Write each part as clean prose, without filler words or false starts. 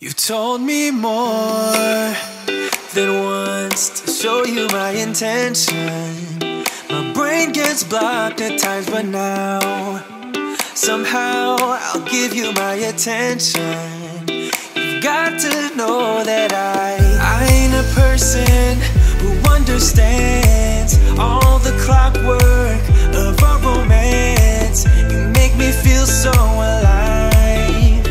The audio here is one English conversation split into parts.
You've told me more than once to show you my intention. My brain gets blocked at times, but now somehow I'll give you my attention. You've got to know that I ain't a person who understands all the clockwork of our romance. You make me feel so alive,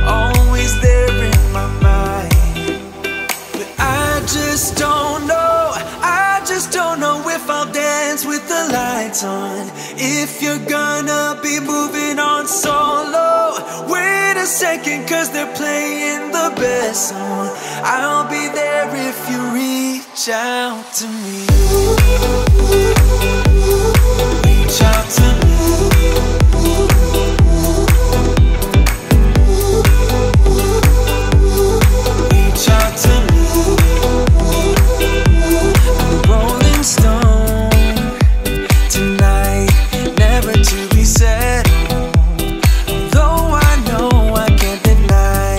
always there in my mind. But I just don't know, I just don't know if I'll dance with the lights on. If you're gonna be moving on solo, wait a second, cause they're playing the best song. I'll be there if you reach out to me. Reach out to me. Reach out to me. I'm a rolling stone tonight, never to be settled. Although I know I can't deny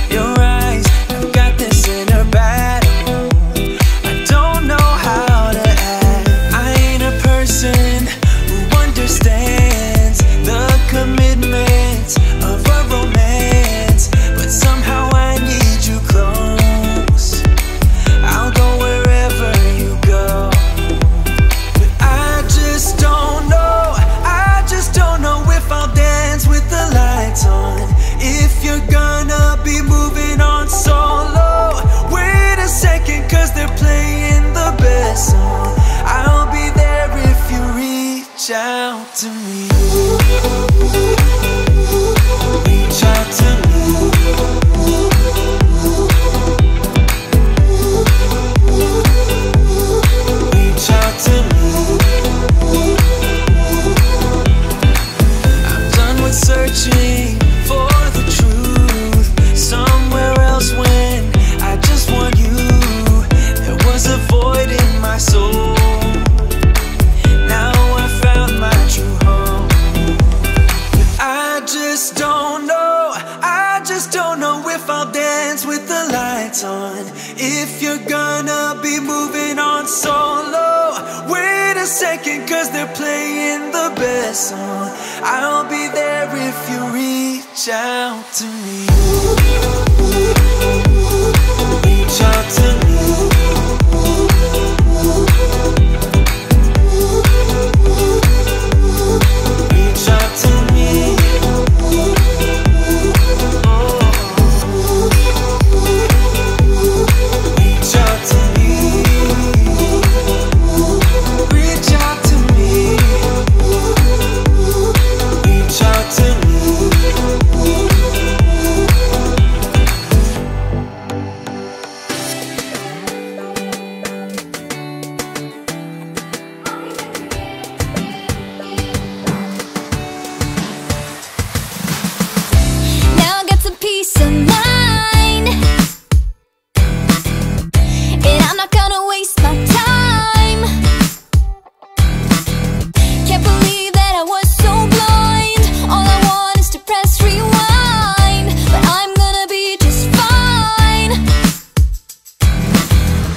your eyes, I've got this inner battle. I don't know how to act. I ain't a person who understands the commitments of a romance, but somehow I need you close. I'll go wherever you go. But I just don't know, I just don't know if I'll dance with the lights on. If you're gonna be moving on solo, wait a second, cause they're playing the best song. I'll be there if you reach out to me. Reach out to me. Reach out to me. I'm done with searching for the truth somewhere else when I just want you. There was a void in my soul. Now I found my true home. But I just don't know, I just don't know if I'll dance with the lights on. If you're gonna be moving on solo, wait a second, cause they're playing the best song. I'll be there if you reach out to me. Reach out to me. Reach out to me. Oh. Reach out to me. Reach out to me. Reach out to me. Now I got some peace of mind, and I'm not gonna waste my time. Can't believe that I was so blind. All I want is to press rewind, but I'm gonna be just fine.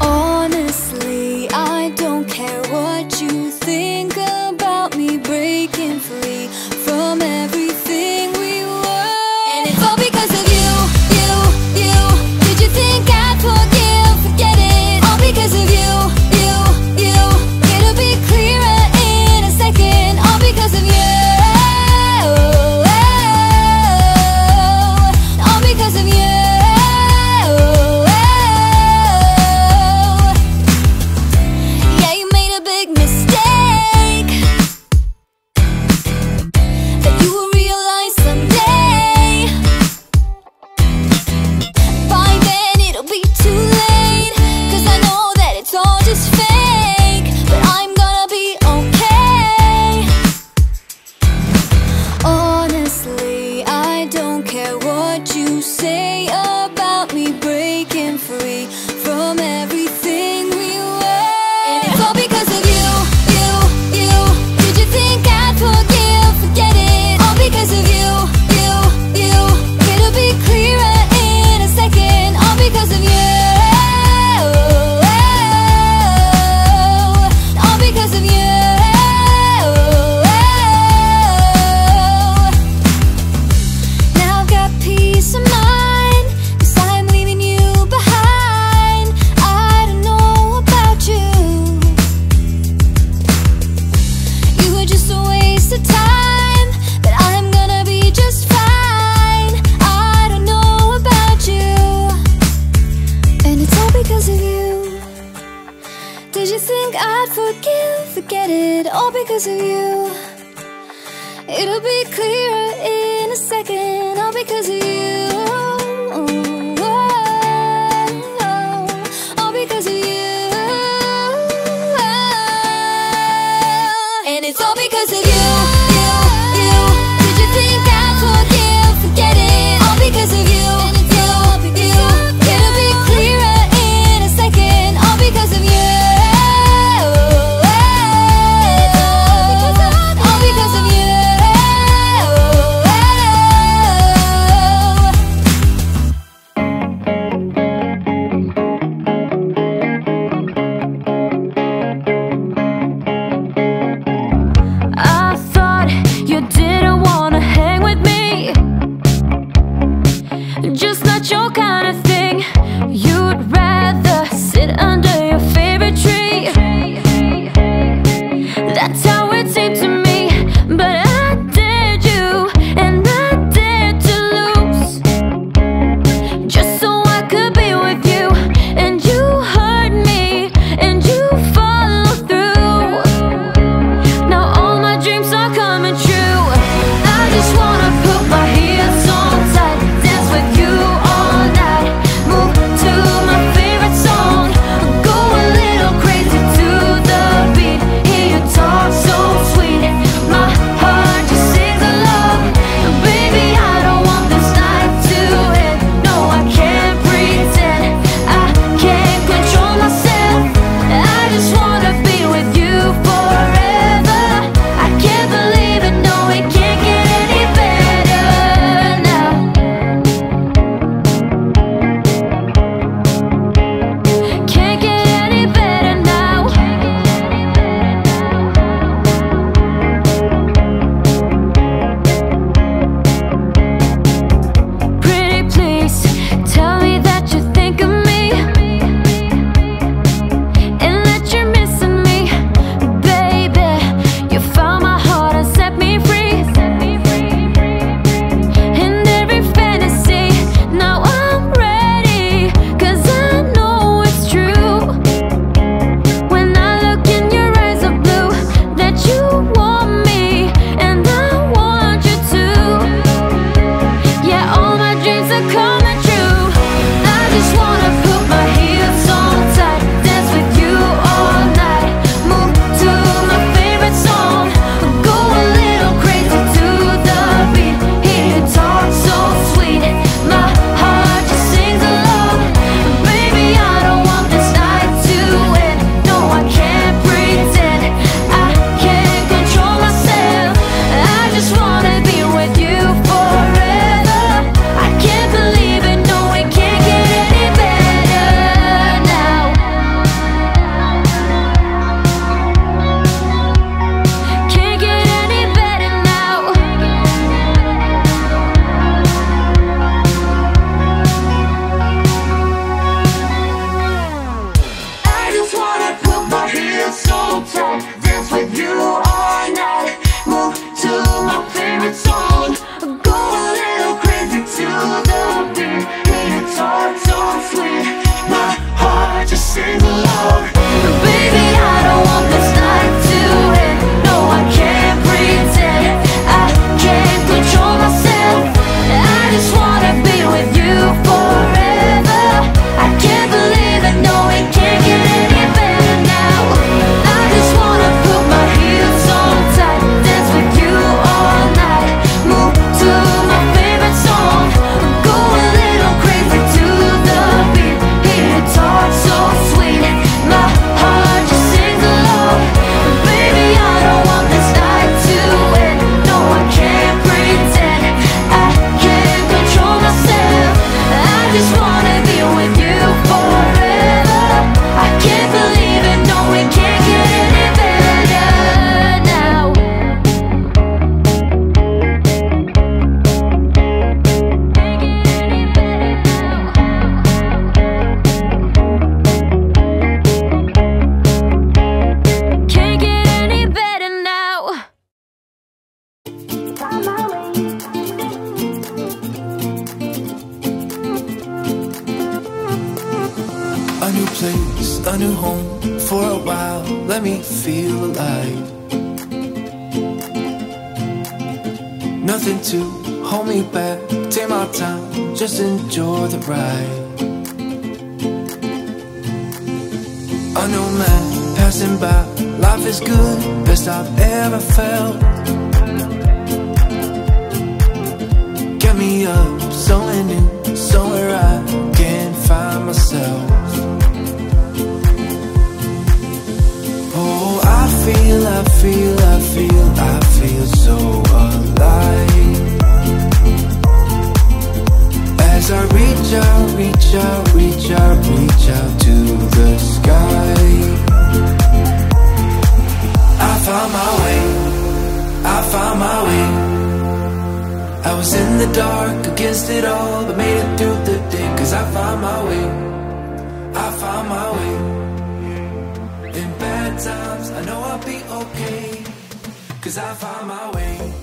Honestly, I don't care what you think about me breaking free from everything we were. And it's all because of you, you, you. Did you think I'd forgive? Forget it. All because of you, you, you. It'll be clearer in a second. All because of you. All because of you. Yeah, you made a big mistake that you will realize someday. By then it'll be too late, cause I know that it's all just fake. But I'm gonna be okay. Honestly, I don't care what you say about me breaking free from everything we were. And it's all because of you, you, you. Did you think I'd forgive? Forget it. All because of you, you, you. It'll be clearer all because of you. It'll be clearer in a second, all because of you. All because of you. And it's all because of you. Did you think I'd forget it? All because of you. It'll be clearer in a second, all because of you. All because of you. I thought you didn't wanna hang with me, just not your kind of thing. You'd rather sit under your favorite tree. That's how it seemed to me. But I dared you, and I dared to lose, just so I could be with you. And you hurt me, and you followed through. Now all my dreams are coming true. I just wanna put my heels on tight, dance with you all night, move to my favorite song, go a little crazy to the beat. Hear you talk so sweet, my heart just sings along. Baby, I don't want this night to end. No, I can't pretend, I can't control myself. I just wanna be with you forever. I can't believe it, no, it can't get any better now. Can't get any better now. Pretty please, tell me that you think of me, and that you're missing me. Baby, you found my heart and set me free. In every fantasy, now I'm ready, 'cause I know it's true. When I look in your eyes of blue, that you want me, and I want you to. Yeah, all my dreams are coming true. I just wanna put my heels on tight, dance with you all night, move to my favorite song, go a little crazy to the beat. Hear you talk so sweet, my heart just sings along. Baby, I don't want this night to end. No, I can't pretend, I can't control myself. I just wanna be with you forever. I can't believe it, no, it can't get any better now. Can't get any better now. I just wanna put my heels so tight, dance with you all night, move to my favorite song, go a little crazy to the beat. Hear you talk so sweet, my heart just sings along. Baby, I don't want this night to end. No, I can't pretend, I can't control myself. I just wanna be with you forever. I can't believe it, no, it can't get any better now. I just wanna put my heels on tight, dance with you all night, move to my favorite song, go a little crazy to the beat. Hear you talk so sweet, my heart just sings along. Baby, I don't want this night to end. No, I can't pretend, I can't control myself. I just wanna be with you forever. I can't believe it, no, it can't get any better now. Can't get any better now. A new place, a new home for a while. Let me feel alive. nothing to hold me back. Take my time, just enjoy the ride. Unknown man passing by, life is good, best I've ever felt. Get me up, somewhere new, somewhere I can find myself. Oh, I feel so alive. As I reach out, reach out, reach out, reach out to the sky. I found my way, I found my way. I was in the dark against it all, but made it through the day. Cause I found my way, I found my way. In bad times, I know I'll be okay. Cause I found my way.